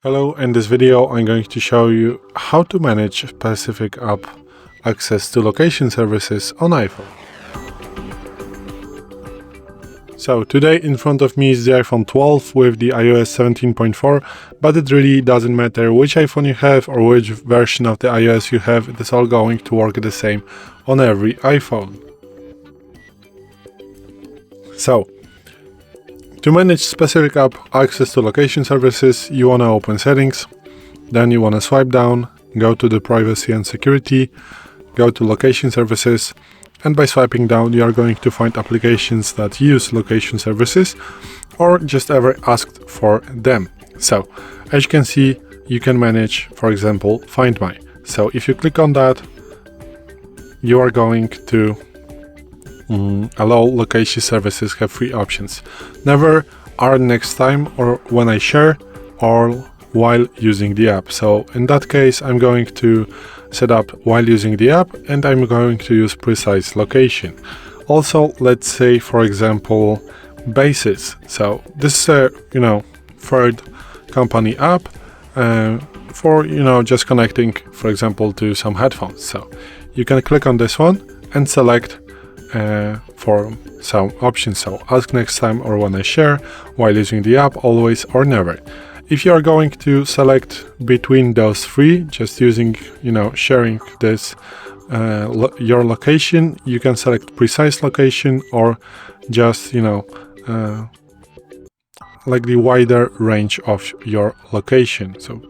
Hello, in this video I'm going to show you how to manage specific app access to location services on iPhone. So today in front of me is the iPhone 12 with the iOS 17.4, but it really doesn't matter which iPhone you have or which version of the iOS you have, it is all going to work the same on every iPhone. So, to manage specific app access to location services, you want to open Settings, then you want to swipe down, go to the Privacy and Security, go to Location Services, and by swiping down you are going to find applications that use location services or just ever asked for them. So, as you can see, you can manage, for example, Find My. So if you click on that, you are going to allow location services have three options: never, or next time, or when I share, or while using the app. So in that case, I'm going to set up while using the app, and I'm going to use precise location. Also, let's say, for example, Basis. So this is a third company app for just connecting, for example, to some headphones. So you can click on this one and select for some options. So ask next time or when I share, while using the app, always or never. If you are going to select between those three, just using sharing this your location, you can select precise location or just like the wider range of your location. So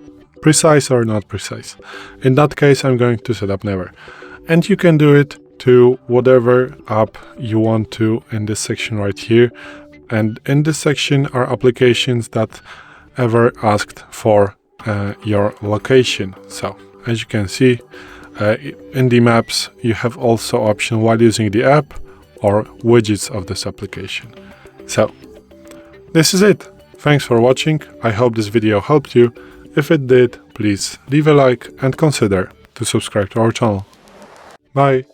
precise or not precise. In that case, I'm going to set up never, and you can do it to whatever app you want to in this section right here. And in this section are applications that ever asked for your location. So as you can see, in the maps you have also option while using the app or widgets of this application. So this is it. Thanks for watching. I hope this video helped you. If it did, please leave a like and consider to subscribe to our channel. Bye.